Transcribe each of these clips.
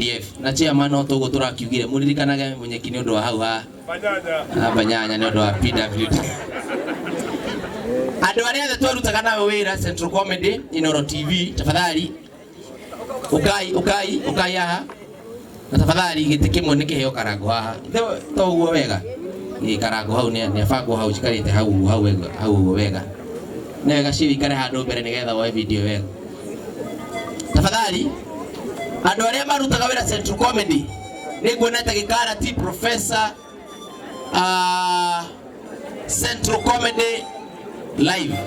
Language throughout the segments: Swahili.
KDF na chairman no tugo turakiugire muririkanaga munyeki ni undu wa hau ha Banyanya ni undu wa PWD andu aria twarutaga nawe wira Central Comedy Inooro TV tafadhali ukai haha na tafadhali giti kimwe ni kiheo karango haha to uguo wega ni karango hau ni afango hau cikarite hau wega nega cirikare handu mbere nigetha woe video wega tafadhali andu aria marutaga wira Central Comedy ni nguonete gikarati Professor Central Comedy Live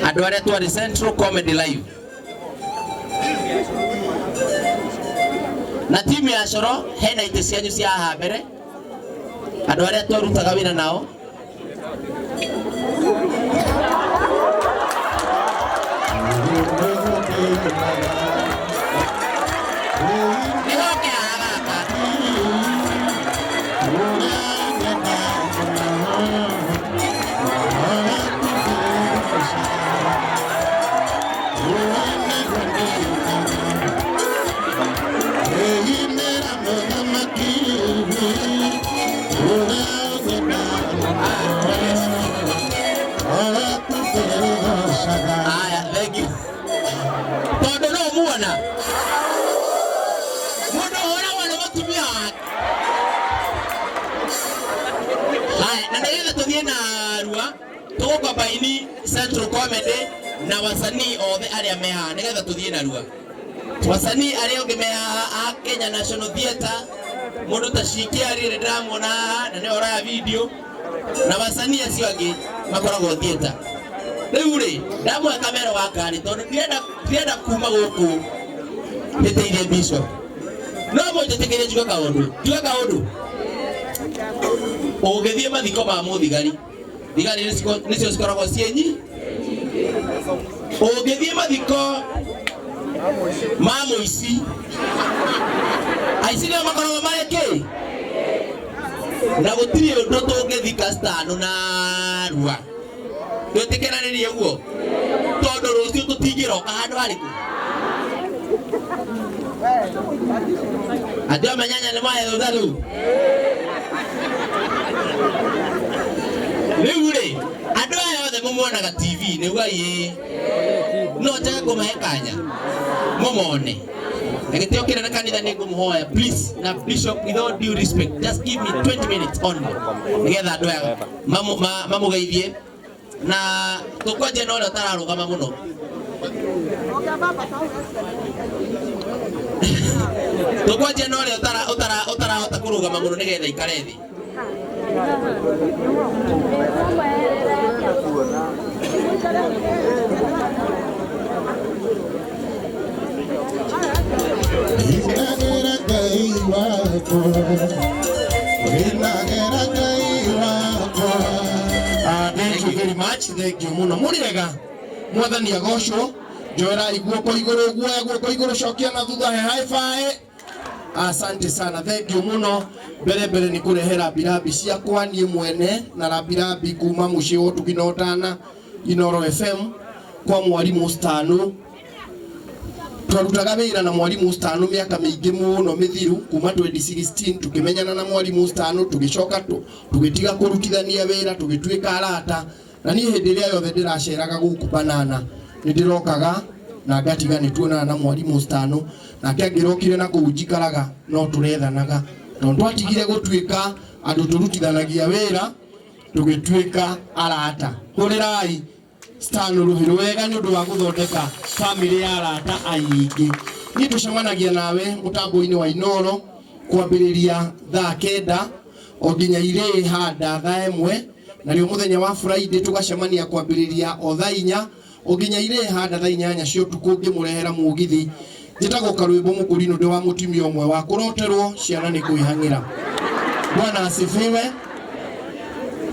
andu aria twari Central Comedy Live na timu ya Coro hena ite cianyu cia haha mbere andu aria twarutaga wira nao baini Central Comedy na wasanii othe aria meha nigetha tuthie na rua wasanii aria onge meha Kenya National Theatre mundu ta Shikiari ndamona na ne ora video na wasanii acio angi makoragwo theatre riu ri ndamwe kamera wakari tondu ndienda kuma guku niteire bisho no mo tetekere juka kaundu ugithie mathiko ma muthigari digani nicio cikoragwo cienyi ugithie mathiko ma muici aici nio makoragwo mareke na gutiri undu tungithika stano na rua twitikenanirie guo tondu rucio tutingiroka handu hariku adio Manyanya ni mahe thutha riu ri andu aya othe mumuonaga TV niguo ye no njage kumahe kanya mumone egitio kirana kanitha ni ngumuhoya please na bishop with all due respect just give me 20 minutes only nigetha andu aya mamugeithie na tukwaje no ria tararugama muno tukwaje no ria utarahota kurugama muno nigetha ikare thi Thank you very much. Thank you muno murirega mwathani agocwo njoera iguoko iguru guoko iguru cokia na thutha he high five. Asante sana, thank you muno. Mbere ni kurehera birabi ciakwa nie mwene na rabirabi kuma mucii wo tukinotana Inooro FM kwa mwalimu Stano. Twarutaga wira na mwalimu Stano miaka mingi muno mithiru kuma 2016 tukimenyana na mwalimu Stano tugicoka tugitiga kurutithania wira tugituika arata na nie hindi ria yothe ndiraceraga guku Banana nindirokaga na ngatiga nituonana na mwalimu Stano na kiangirokire na kujikaraga no turethanaga tondu atigire gutuika andu turutithanagia wira tugituika arata kurirai Stano ruhiru wega ni undu wa guthondeka family ya arata aingi ni tucemanagia nawe mutambo-ini wa Inooro kwambiriria thaa 9 o nginya ire handa thaa 1 na rio muthenya wa Friday tugacemania kwambiriria o thaa 4 o nginya ire handa thaa 8 cio tuku ngimurehera mugithi njitagwo Karwimbo Mukurino ndi wa mutimia omwe wa kuroterwo ciana ni kuihangira. Bwana asifiwe.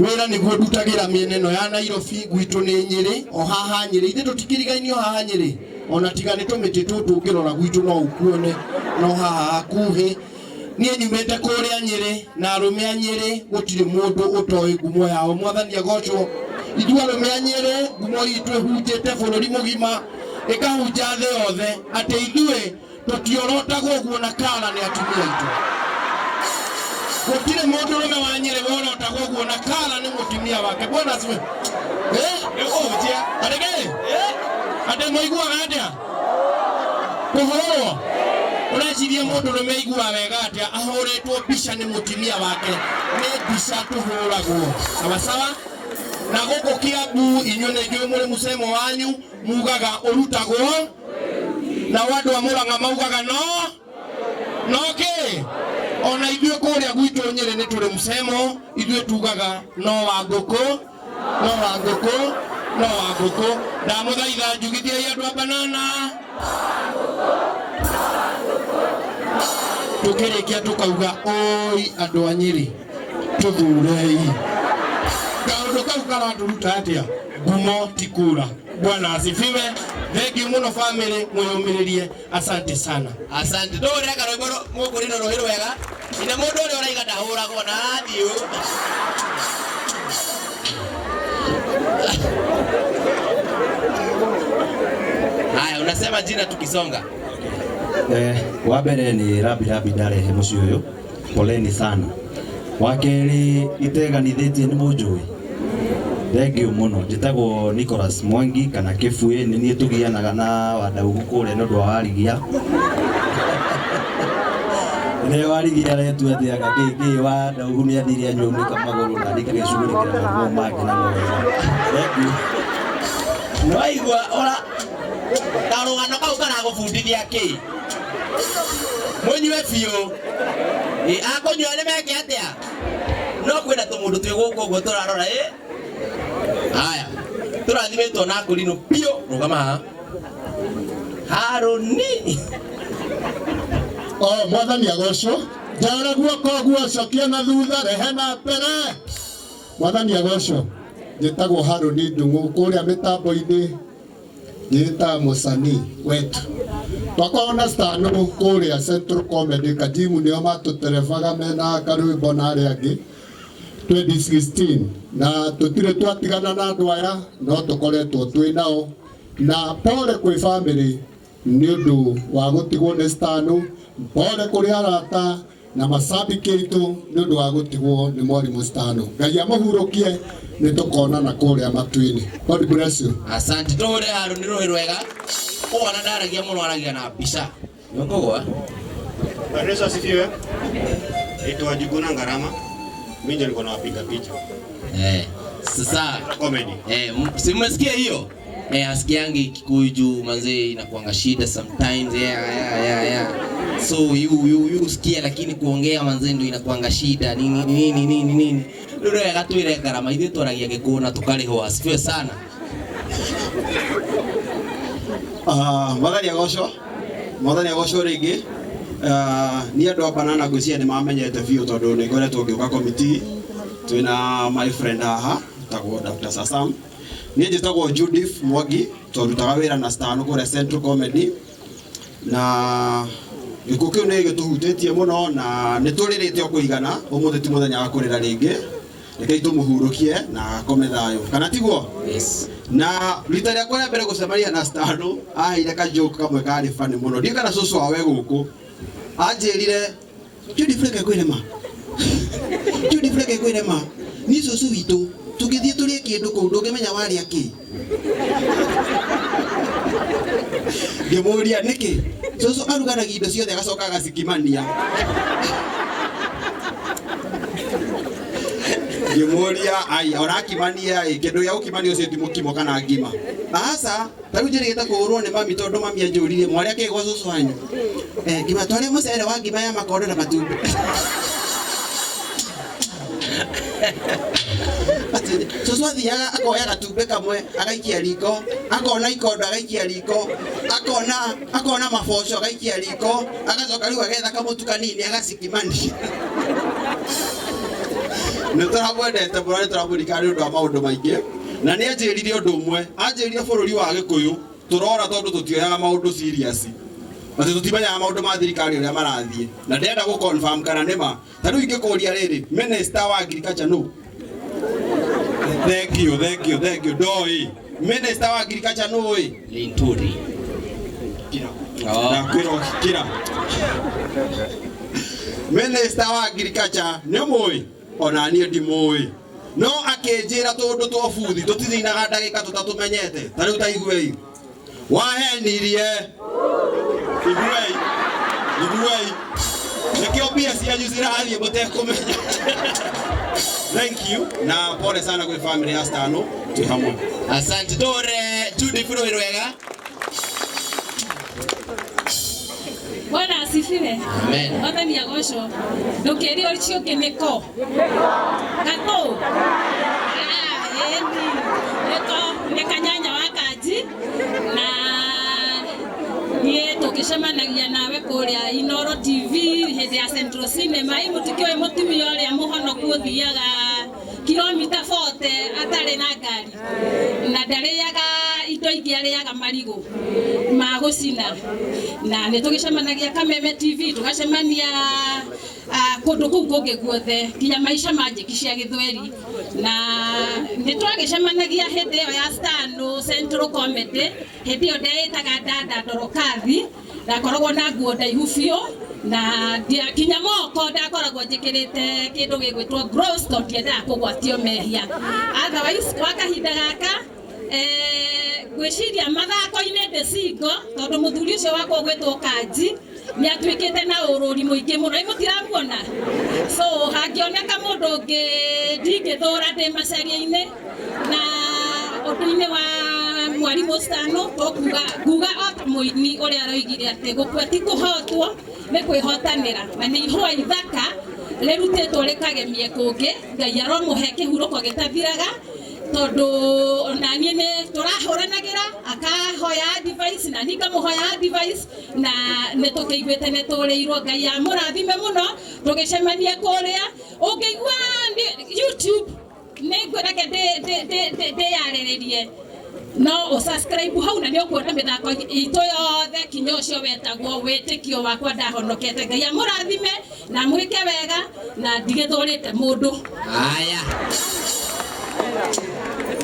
Wira niguo ndutagira mieneno ya Nairobi gwitu ni Nyeri o haha Nyeri ithe tutikirigainio haha Nyeri ona tigane tumiti tutu ngirora gwitu no ukuone no haha hakuhi nie nyumete kuria Nyeri na arume a Nyeri gutire mundu utoi ngumo yao mwathani agocwo ithu arume a Nyeri ngumo itu hutete bururi mugima ikahunja the othe ati ithue tutiorotagwo guo na kala ni atumia itu gutire mundu rume wa Nyeri worotagwo guo na kala ni mutumia wake bwana asiwe adege ade moiguaga atia kuhorwo ureciria mundu rume igua wega atia ahoretwo mbica ni mutumia wake ni mbica tuhuragwo sawa sawa na guku Kiambu inyu ni njui muri musemo wanyu mugaga urutagwo na wandu wa Murang'a maugaga no ke ona ithuĩ kũrĩa gwitũ Nyeri nĩ tũrĩ musemo ithuĩ tugaga no wa ngũkũ ndamũthaitha njugithie andũ a Banana tukĩrĩkia tukauga oi andũ a Nyeri tuthurei kaũndũ kau karaturuta atĩa ngumo ti kura. Bwana asifiwe. Thank you muno family mwĩyũmĩrĩrie. Asante sana. Asante. Ndore karũgoro mũkũrĩno rohero wega. Ina mũndũ ũrĩa ũraiga ndahũragwo na radio. Haya, unasema jina tukisonga. Wa mbere ni Rabi ndarehe muciĩ ũyũ. Poleni sana. Wa kerĩ iteganithĩtie nĩ mũnjũĩ. Thank you muno. Njĩtagwo Nicholas Mwangi kana Kĩbuĩ, nĩ niĩ tũgianaga na wadau kũrĩa nĩ ũndũ wa Warigia. Nĩ Warigia retu athiaga kĩ wadau nĩ athire anyũmĩka magũrũ na ndikagĩcugurĩkĩra maguo make na mwega. Thank you. No aigua ora karũgano kau karagũbundithia kĩ? Mũnyue biũ. Akũnyua nĩ meke atĩa? No kwĩna tũmũndũ twĩ gũkũ ũguo tũrarora haya tũrathimetwo na kũrinũ biũ rũgama haha Harũni mwathani agocwo njara guoko cokia na thutha rehe na mbere mwathani agocwo njĩtagwo Harũni Ndung'u kũrĩa mĩtambo-inĩ njĩta mũcani wetu twakorwo na stano kũrĩa Central Comedy Kajimu nĩo matũterebaga mena karwĩmbo na arĩa angĩ 2016 na tutire twatigana na andũ aya no tukoretwo twĩ nao na pole kwĩ family nĩ ũndũ wa gũtigwo nĩ stano pole kũrĩ arata na mashabiki aitũ nĩ ũndũ wa gũtigwo nĩ mwarimũ stano. Ngai amũhurũkie nĩ tũkonana kũrĩa matu-inĩ. God bless you. Asante. Tũhũre Harũni rũhĩ rwega ũgona ndaragia mũno aragia na mbica nĩũkũgwa. Bwana Yesu asifiwe. Naitwa Juguna Ngarama. Mimi ndio niko nawapiga picha. Sasa comedy. Si mmesikia hiyo? Asikiangi Kikuyu manze inakuanga shida sometimes. So you sikia lakini kuongea manze ndio inakuanga shida. Nini. Ndio gatwire Ngarama ithuĩ twaragia Gĩkũyũ na tukarĩhwo. Asifiwe sana. Mwathani agocwo rĩngĩ. Ni andũ a Banana ngwĩciria nĩ mamenyete biũ tondũ nĩ ngoretwo ngĩũka committee twĩna my friend haha tagwo Dr. Sasam. Niĩ njĩtagwo Judith Mwangi tũrutaga wĩra na Stano kũrĩa Central Comedy na gĩkuũ kĩu nĩ gĩtũhutĩtie mũno na nĩ tũrĩrĩte o kũigana ũmũthĩ ti mũthenya wa kũrĩra rĩngĩ rekei tũmũhurũkie na akome thayũ kana tiguo. Yes. Na rita rĩakwa rĩa mbere gũcemania na Stano aheire kajoke kamwe karĩ funny mũno ndiĩ kana cũcũ wawe gũkũ anjĩrire Judith reke kwĩrema ni cũcũ witũ tũngĩthiĩ tũrĩe kĩndũ kũu ndũngĩmenya warĩa kĩ. Ngĩmũria nĩkĩ cũcũ aruganagia indo ciothe agacoka agacikimania. Ngĩmũria orakimania kĩndũ gĩa gũkimania ũcio ti mũkimo kana ngima. Aca tarĩu njĩrĩgĩte kũhũrwo nĩ mami tondũ mami anjũririe mwarĩa kĩ gwa cũcũ wanyu. Ngima twarĩa mũcere wa ngima ya makondo na matumbĩ. Cũcũ athiaga akoya gatumbĩ kamwe agaikia riko akona ikondo agaikia riko akona maboco agaikia riko agacoka rĩu agetha kamũtu kanini agacikimania. Nĩ tũramwendete mũno nĩ tũramũririkana nĩ ũndũ wa maũndũ maingĩ na nĩ anjĩrire ũndũ ũmwe anjĩrire bũrũri wa Gĩkũyũ tũrora tondũ tũtioyaga maũndũ serious atĩ tũtimenyaga maũndũ ma thirikari ũrĩa marathiĩ na ndenda gũ confirm kana nĩma. Ta rĩu ingĩkũria rĩrĩ Minister wa Agriculture no. Thank you. Ndoi Minister wa Agriculture no ĩ Linturi. na kwiro kira Minister wa Agriculture nĩ mũĩ ona niĩ ndimũĩ no akĩnjĩra tondũ twabuthi tũtithinaga ndagĩka tũtatũmenyete ta rĩu ta iguei wahenirie iguei nikio pia cianyu cirathiĩ mũtekũmenya. Thank you na pole sana kwa family ya Stano tu hamwe. Asante dore Judy Furohero wega. Bwana asifiwe. Amen. Bwana ni agosho. Ndokeri oricho keneko. Kato. Yendi. Eko nekanyanya wakaji na nie tukicemanagia nawe kuria Inoro TV hindi ya Central Cinema imutikio mutumi uria muhonoku uthiaga kilomita 40 atari na ngari na ndariaga indo ingi ariaga marigo ma gucina na ni tugicemanagia Kameme TV tugacemania kundu kuu kungi guothe nginya maisha manjiki cia Githweri na ni twagicemanagia hindi yo ya Stano Central Comedy hindi yo ndetaga Dada Dorokathi na koragwo na nguo ndaihu biũ na kinya moko ndakoragwo njikirite kindu gigwitwo growstone ndiendaga kugwatio mehia otherwise kwa kahinda gaka gwiciria mathako-inĩ ndĩ singo tondũ mũthuri ũcio wakwa gwĩtwo Kanji nĩ atuĩkĩte na ũrũri mũingĩ mũno imũtiramuona so hangĩoneka mũndũ ũngĩ ndingĩthũra ndĩ macaria-inĩ na ũndũ-inĩ wa Mwarimũ Stano nguga o ta mũini ũrĩa aroigire atĩ gũkua ti kũhotwo nĩ kwĩhotanĩra na nĩ ihũa ithaka rĩrutĩtwo rĩkagemie kũngĩ Ngai aromũhe kĩhurũko gĩtathiraga tondu onanie nĩ tũrahũranagĩra akahoya advice na nĩngamũhoya advice na nĩ tũkĩiguĩte nĩ tũrĩirwo Ngai amũrathime mũno tũgĩcemania kũrĩa ũngĩigua YouTube nĩngwĩrake ndĩyarĩrĩrie no subscribe hau na nĩ ũkuona mĩthako itũ yothe kinya ũcio wetagwo wĩtĩkio wakwa ndahonokete Ngai amũrathime na mwĩke wega na ndigĩthũrĩte mũndũ. Aya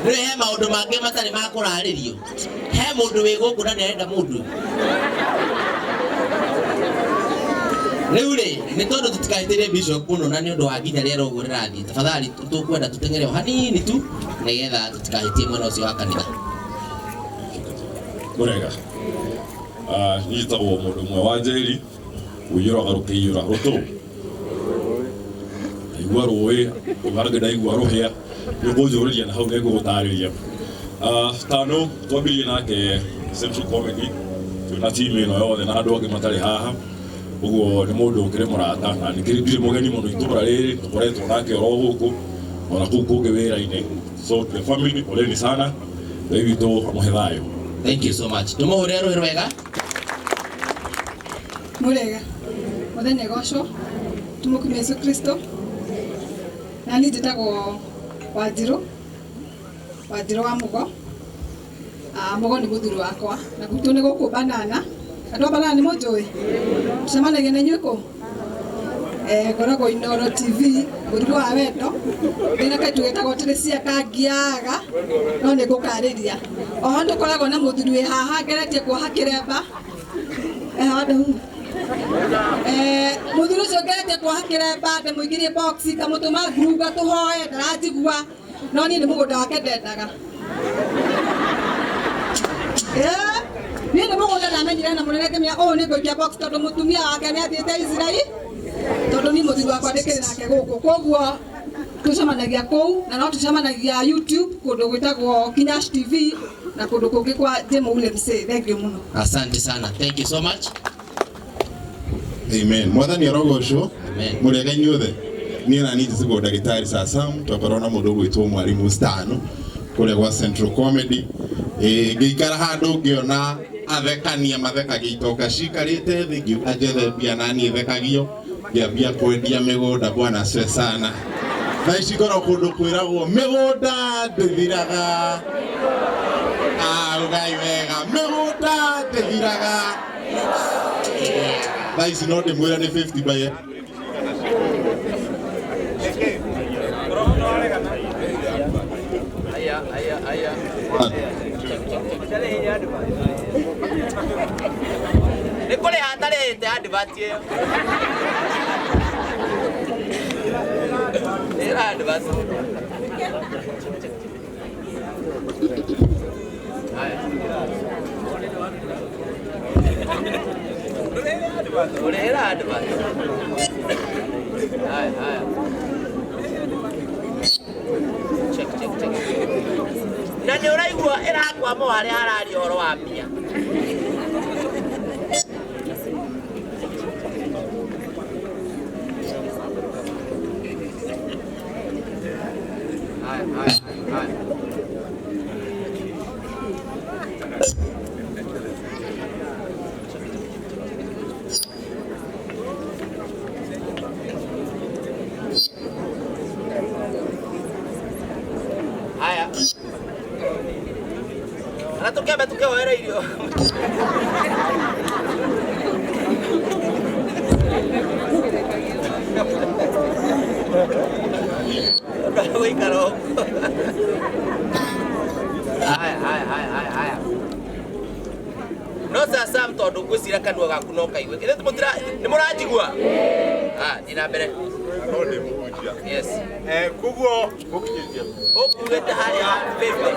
rĩu he maũndũ mangĩ matarĩ ma kũrarĩrio he mũndũ wĩ gũkũ na nĩarenda mũndũ rĩu rĩ nĩ tondũ tũtikahĩtĩrie Bishop mũno na nĩ ũndũ wa nginya rĩera ũguo rĩrathiĩ tafadhali tũkwenda tũteng'ere o hanini tu nĩgetha tũtikahĩtie mwena ũcio wa kanitha. Mũrega njĩtagwo mũndũ ũmwe wa Njeri ũiyũraga rũkĩiyũra rũtũ igua rũĩ ũgarage ndaigua rũhĩa nĩngũnjũrĩria na hau nĩngũgũtarĩria. Stano twambirie nake Central Comedy twĩna timu ĩno yothe na andũ angĩ matarĩ haha ũguo nĩ mũndũ ũkĩrĩ mũrata na ndirĩ mũgeni mũno itũũra rĩrĩ tũkoretwo nake oro gũkũ ona kũu kũngĩ wĩra-inĩ so the family poleni sana Ngai witũ amũhe thayũ. Thank you so much. Tũmũhũre rũhĩ rwega. Mũrega mũthenya gocwo tũmũkumia Yesu Kristo na niĩ njĩtagwo Wanjirũ wa Mũgo. Mũgo nĩ mũthuri wakwa na gwitũ nĩ gũkũ Banana. Andũ a Banana nĩ mũnjũĩ tũcemanagia na inyuĩ kũ ngoragwo Inoro TV mũrirũ wa wendo ndĩna kaĩ tũgĩtagwo Teresia Kangiaga no nĩ ngũkarĩria oho tũkoragwo na mũthuri wĩ haha ngeretie kuoha kĩremba mũthuri ũcio ngeretie kuoha kĩremba ndĩmũingĩrie box ngamũtũma nguruga tũhoe ndaranjigua no niĩ nĩ mũgũnda wake ndendaga niĩ nĩ mũgũnda ndamenyire na mũnene ngĩmenya ũũ nĩ ngũikia box tondũ mũtumia wake nĩ athiĩte Israeli tondũ niĩ mũthuri wakwa ndĩkĩrĩ nake gũkũ koguo tũcemanagia kũu na no tũcemanagia YouTube kũndũ gwĩtagwo Kinyash TV na kũndũ kũngĩ kwa Jemule Msee. Thank you mũno. Asante sana. Thank you so much. Amen. Mwathani arogocwo. Amen. Mũrega inyuothe niĩ na niĩ njĩtagwo ndagĩtarĩ Sasam twakorwo na mũndũ ũgwĩtwo Mwarimũ Stano kũrĩa gwa Central Comedy ngĩikara handũ ngĩona athekania mathekagia itoka cikarĩte thĩ ngiuga njethe mbia na niĩ thekagio ngĩambia kwendia mĩgũnda Bwana asifiwe sana. Thaa ici ngorwo kũndũ kwĩragwo mĩgũnda ndĩthiraga Ugai wega mĩgũnda ndĩthiraga thaa ici no ndĩmwĩra nĩ 50 by Nĩ kũrĩ hatarĩte advert ĩyo. Nĩ advert. Haya. Advert. Haya. Check. Na nĩ ũraigua ĩrakwama harĩa hararia ũhoro wa mbia. Haya. Anatokea wewe hiyo. Wei karo. Haya. No sasa mtondo gwicira kanua gaku no kaigwe. Ile tumutira ni muranjigua. Ina mbere. No ndi muhunjia. Yes. Kuguo gukinyithia. Okuwete haria bebe.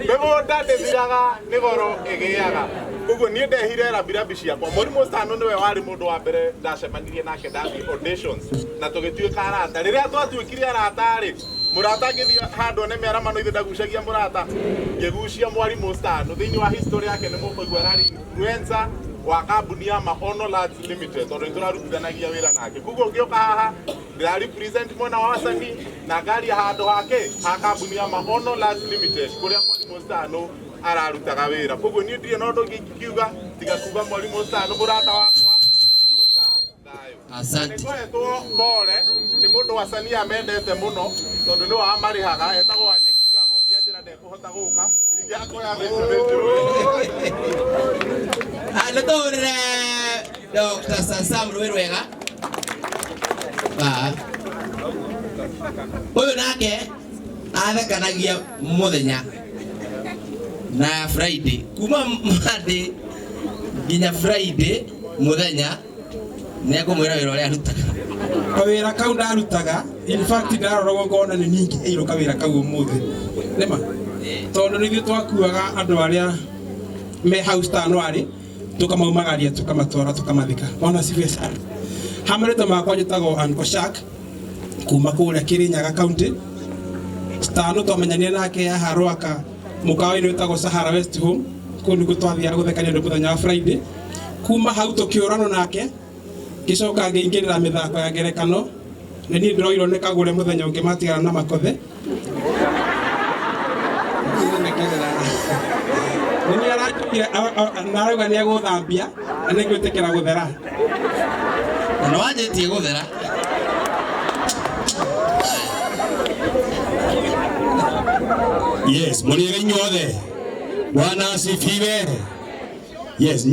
Mĩgũnda ndĩthiraga nĩ goro ĩgĩaga. Koguo niĩ ndehire rabirabi ciakwa. Mũrimũ Stano nĩwe warĩ mũndũ wa mbere ndacemanirie nake ndathiĩ auditions na tũgĩtuĩka arata. Rĩrĩa twatuĩkire arata-rĩ, mũrata agĩthiĩ handũ one mĩaramano ithe ndagucagia mũrata, ngĩgucia Mwarimũ Stano. Thĩinĩ wa history yake nĩ mũkũigua ararĩ influencer wa kambuni ya Maono Labs Limited tondũ nĩtũrarutithanagia wĩra nake. Koguo ngĩũka haha ndĩrarepresent mwena wa Wasani na ngaria handũ hake ha kambuni ya Maono Labs Limited kũrĩa Mwarimũ Stano ararutaga wĩra. Koguo niĩ ndirĩ na ũndũ ũngĩ ingiuga tiga kuuga Mwarimũ Stano mũrata wakwa hurũka thayũ. Asante. Nĩtũhetwo Mbore nĩ mũndũ Wasani amendete mũno tondũ nĩwe amarĩhaga etagwo Wanyekikago. Ndianjĩra ndekũhota gũka ndiakoya Nĩtũhũrĩre Dr. Sasam rũĩ rwega. Ũyũ nake athekanagia mũthenya na Friday kuma Monday nginya Friday mũthenya nĩ akũmwĩra wĩra ũrĩa arutaga. Kawĩra kau ndarutaga, in fact ndarora ngona nĩ ningĩ ĩro kawĩra kau ũmũthĩ. Nĩma tondũ nĩ twakuaga andũ arĩa me house Stano arĩ tukamaumagaria tukamatwara tukamathika. Ona civil servant. Hamrĩtwa makwa njĩtagwo Uncle Shak kuma kũrĩa Kirinyaga County. Stano twamenyanire nake haha Rwaka mũkawa-inĩ wĩtagwo Sahara West Home. Kũu nĩguo twathiaga gũthekania andũ mũthenya wa Friday. Kuma hau tũkĩũrana nake ngĩcoka ngĩingĩrĩra mĩthako ya ngerekano. Nĩ niĩ ndĩroirwo nĩ Kagũre mũthenya ũngĩ matigana na Makothe. Nĩ arakire narauga nĩ egũthambia na nĩ ngwĩtĩkĩra gũthera. Na wanjĩtie gũthera. Yes, mũrĩega inyuothe. Bwana asifiwe. Yes,